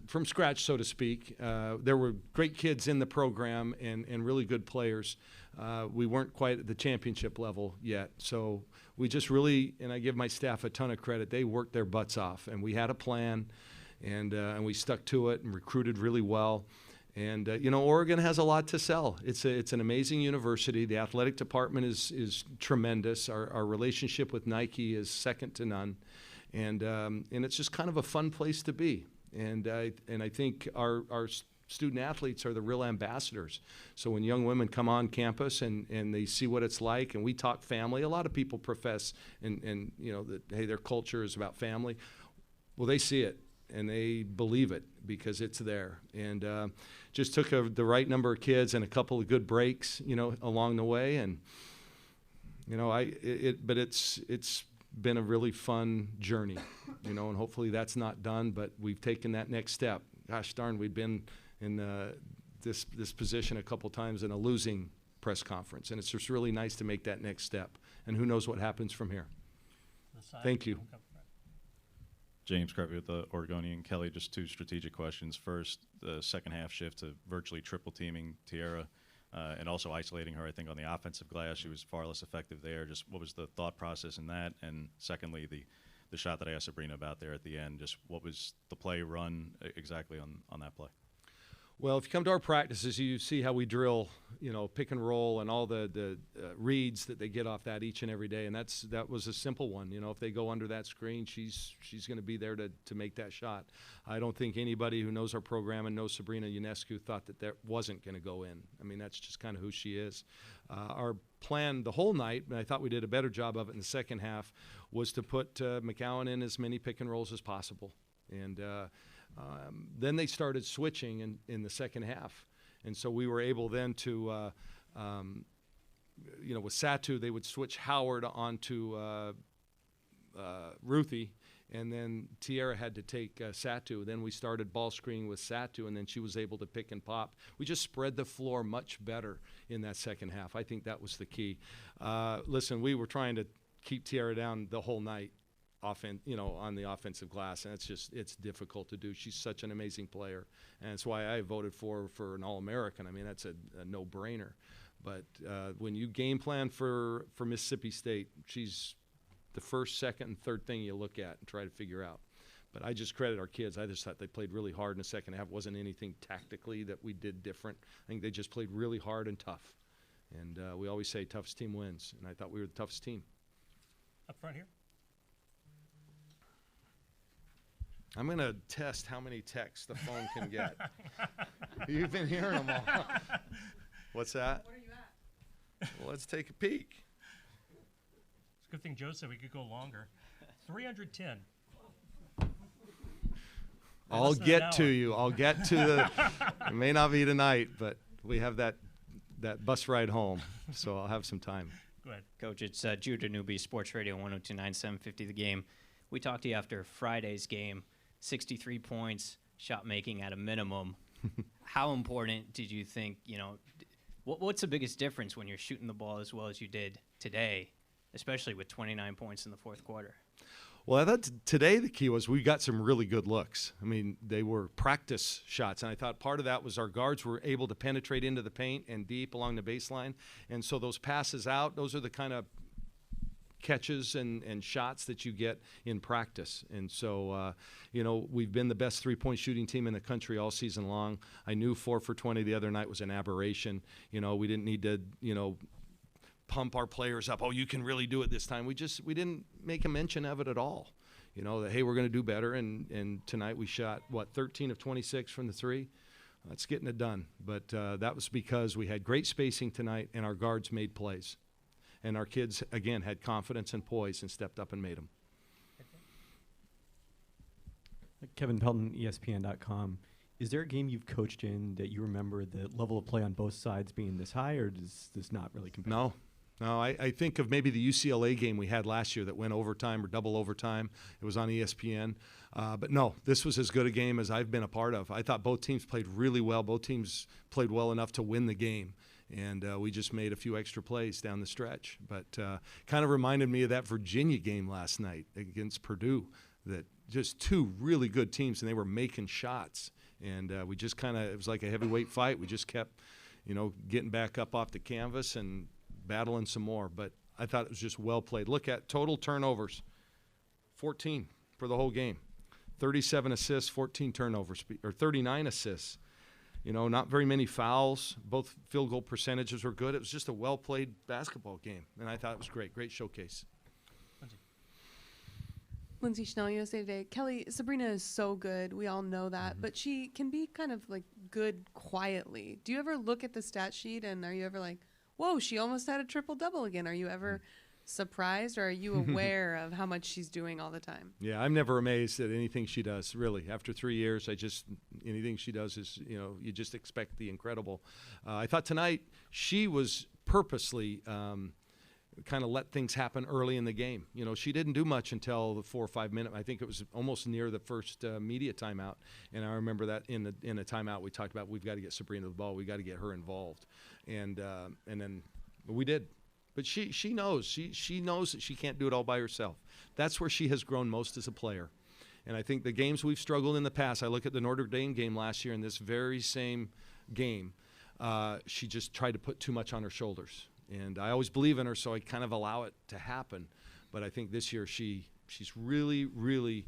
from scratch, so to speak. There were great kids in the program and really good players. We weren't quite at the championship level yet. So we just really, and I give my staff a ton of credit, they worked their butts off. And we had a plan, and we stuck to it and recruited really well. And, Oregon has a lot to sell. It's an amazing university. The athletic department is tremendous. Our relationship with Nike is second to none. And it's just kind of a fun place to be. And I think our student athletes are the real ambassadors. So when young women come on campus and they see what it's like, and we talk family, a lot of people profess that, hey, their culture is about family. Well, they see it. And they believe it because it's there. And just took the right number of kids and a couple of good breaks, along the way. And, but it's been a really fun journey, and hopefully that's not done, but we've taken that next step. Gosh darn, we've been in this position a couple times in a losing press conference. And it's just really nice to make that next step. And who knows what happens from here. Thank you. James Kirby with the Oregonian. Kelly, just 2 strategic questions. First, the second half shift to virtually triple teaming Tierra and also isolating her, I think, on the offensive glass. She was far less effective there. Just what was the thought process in that? And secondly, the shot that I asked Sabrina about there at the end, just what was the play run exactly on that play? Well, if you come to our practices, you see how we drill, pick and roll and all the reads that they get off that each and every day. And that was a simple one. If they go under that screen, she's going to be there to make that shot. I don't think anybody who knows our program and knows Sabrina Ionescu thought that wasn't going to go in. I mean, that's just kind of who she is. Our plan the whole night, and I thought we did a better job of it in the second half, was to put McCowan in as many pick and rolls as possible. And then they started switching in the second half. And so we were able then to, with Satu, they would switch Howard onto Ruthie, and then Tiara had to take Satu. Then we started ball screening with Satu, and then she was able to pick and pop. We just spread the floor much better in that second half. I think that was the key. Listen, we were trying to keep Tiara down the whole night. On the offensive glass, and it's difficult to do. She's such an amazing player, and that's why I voted for an All-American. I mean, that's a no-brainer. But when you game plan for Mississippi State, she's the first, second, and third thing you look at and try to figure out. But I just credit our kids. I just thought they played really hard in the second half. Wasn't anything tactically that we did different. I think they just played really hard and tough. And we always say toughest team wins, and I thought we were the toughest team. Up front here. I'm going to test how many texts the phone can get. You've been hearing them all. What's that? What are you at? Well, let's take a peek. It's a good thing Joe said we could go longer. 310. I'll get to you. I'll get to the – it may not be tonight, but we have that bus ride home, so I'll have some time. Go ahead. Coach, it's Judah Newby, Sports Radio 102.9, 750 The Game. We talked to you after Friday's game. 63 points, shot making at a minimum. How important did you think, what's the biggest difference when you're shooting the ball as well as you did today, especially with 29 points in the fourth quarter? Well, I thought today the key was we got some really good looks. I mean, they were practice shots, and I thought part of that was our guards were able to penetrate into the paint and deep along the baseline. And so those passes out, those are the kind of catches and shots that you get in practice. And so, we've been the best three-point shooting team in the country all season long. I knew 4 for 20 the other night was an aberration. We didn't need to, pump our players up. Oh, you can really do it this time. We didn't make a mention of it at all. That, hey, we're going to do better. And tonight we shot, 13 of 26 from the three? That's getting it done. But that was because we had great spacing tonight and our guards made plays. And our kids, again, had confidence and poise and stepped up and made them. Kevin Pelton, ESPN.com. Is there a game you've coached in that you remember the level of play on both sides being this high, or does this not really compare? No, I think of maybe the UCLA game we had last year that went overtime or double overtime. It was on ESPN. But no, this was as good a game as I've been a part of. I thought both teams played really well. Both teams played well enough to win the game. And we just made a few extra plays down the stretch. But kind of reminded me of that Virginia game last night against Purdue, that just two really good teams, and they were making shots. And we just it was like a heavyweight fight. We just kept, getting back up off the canvas and battling some more. But I thought it was just well played. Look at total turnovers, 14 for the whole game. 37 assists, 14 turnovers, or 39 assists. Not very many fouls. Both field goal percentages were good. It was just a well-played basketball game, and I thought it was great. Great showcase. Lindsay Schnell, USA Today. Kelly, Sabrina is so good. We all know that. But she can be kind of like good quietly. Do you ever look at the stat sheet and are you ever like, whoa, she almost had a triple-double again? Are you ever surprised, or are you aware of how much she's doing all the time? Yeah, I'm never amazed at anything she does, really. After 3 years, anything she does is, you just expect the incredible. I thought tonight she was purposely kind of let things happen early in the game. She didn't do much until the 4 or 5 minute. I think it was almost near the first media timeout. And I remember that in the timeout we talked about, we've got to get Sabrina the ball. We've got to get her involved. And then we did. But she knows. She knows that she can't do it all by herself. That's where she has grown most as a player. And I think the games we've struggled in the past, I look at the Notre Dame game last year, in this very same game, she just tried to put too much on her shoulders. And I always believe in her, so I kind of allow it to happen. But I think this year she's really, really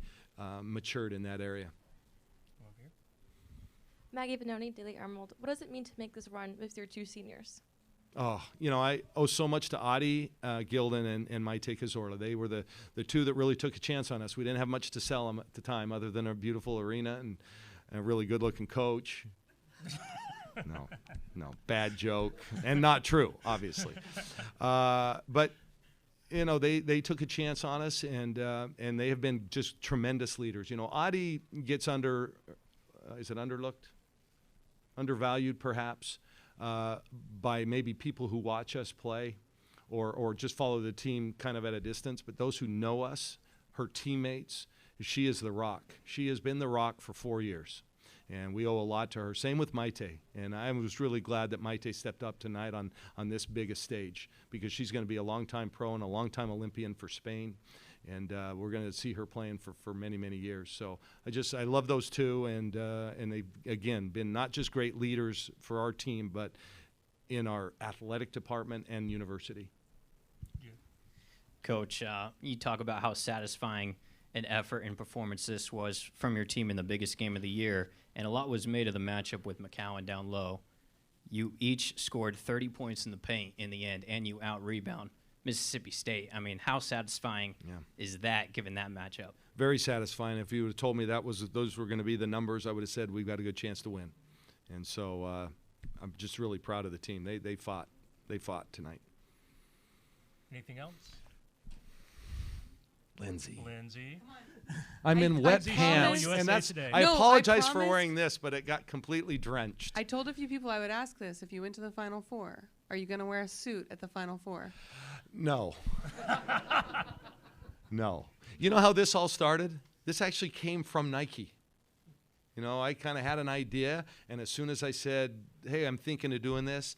matured in that area. Maggie Benoni, Daily Emerald. What does it mean to make this run with your 2 seniors? Oh, I owe so much to Adi Gilden and Maite Cazorla. They were the 2 that really took a chance on us. We didn't have much to sell them at the time other than a beautiful arena and a really good-looking coach. No, bad joke. And not true, obviously. But, they took a chance on us, and they have been just tremendous leaders. Adi gets is it underlooked? Undervalued, perhaps. By maybe people who watch us play or just follow the team kind of at a distance. But those who know us, her teammates, she is the rock. She has been the rock for 4 years. And we owe a lot to her. Same with Maite. And I was really glad that Maite stepped up tonight on this biggest stage because she's going to be a longtime pro and a longtime Olympian for Spain. And we're going to see her playing for many, many years. So I love those 2, and they've, again, been not just great leaders for our team, but in our athletic department and university. Coach, you talk about how satisfying an effort and performance this was from your team in the biggest game of the year, and a lot was made of the matchup with McCowan down low. You each scored 30 points in the paint in the end, and you out-rebound Mississippi State. I mean, how satisfying is that given that matchup? Very satisfying. If you would have told me those were going to be the numbers, I would have said we've got a good chance to win. And so I'm just really proud of the team. They fought. They fought tonight. Anything else? Lindsay. Come I'm in wet pants, USA and that's. Today. I No, apologize I for wearing this, but it got completely drenched. I told a few people I would ask this if you went to the Final Four. Are you going to wear a suit at the Final Four? No. No. You know how this all started? This actually came from Nike. I kind of had an idea, and as soon as I said, hey, I'm thinking of doing this,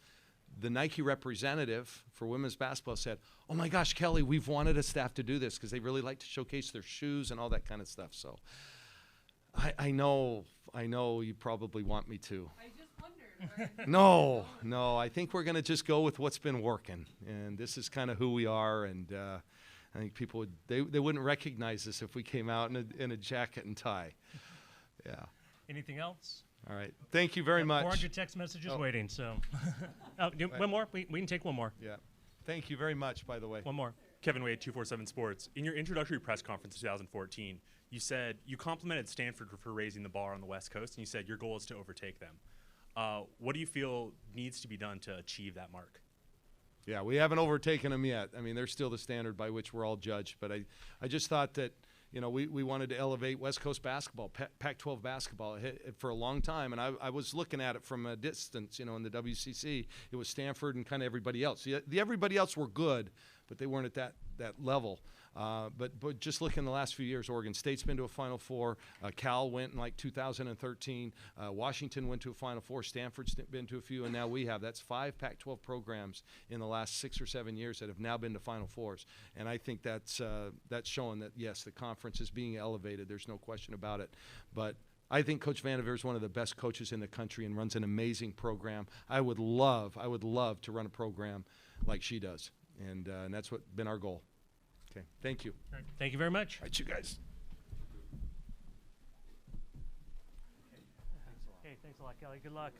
the Nike representative for women's basketball said, oh my gosh, Kelly, we've wanted a staff to do this because they really like to showcase their shoes and all that kind of stuff. So I know you probably want me to. I just wondered. No, I think we're going to just go with what's been working, and this is kind of who we are, and I think people they wouldn't recognize us if we came out in a jacket and tie. Yeah. Anything else? All right. Thank you very much. 400 text messages waiting, so. One more? We can take one more. Yeah. Thank you very much, by the way. One more. Kevin Wade, 247 Sports. In your introductory press conference in 2014, you said you complimented Stanford for raising the bar on the West Coast, and you said your goal is to overtake them. What do you feel needs to be done to achieve that mark? Yeah, we haven't overtaken them yet. I mean, they're still the standard by which we're all judged. But I just thought that, we wanted to elevate West Coast basketball, Pac-12 basketball for a long time. And I was looking at it from a distance, in the WCC. It was Stanford and kind of everybody else. The everybody else were good, but they weren't at that level. But just look in the last few years, Oregon State's been to a Final Four. Cal went in 2013. Washington went to a Final Four. Stanford's been to a few, and now we have. That's 5 Pac-12 programs in the last 6 or 7 years that have now been to Final Fours. And I think that's showing that, yes, the conference is being elevated. There's no question about it. But I think Coach Vanderveer is one of the best coaches in the country and runs an amazing program. I would love to run a program like she does. And that's what's been our goal. Okay, thank you. Right. Thank you very much. All right, you guys. Okay, thanks a lot, Kelly. Good luck.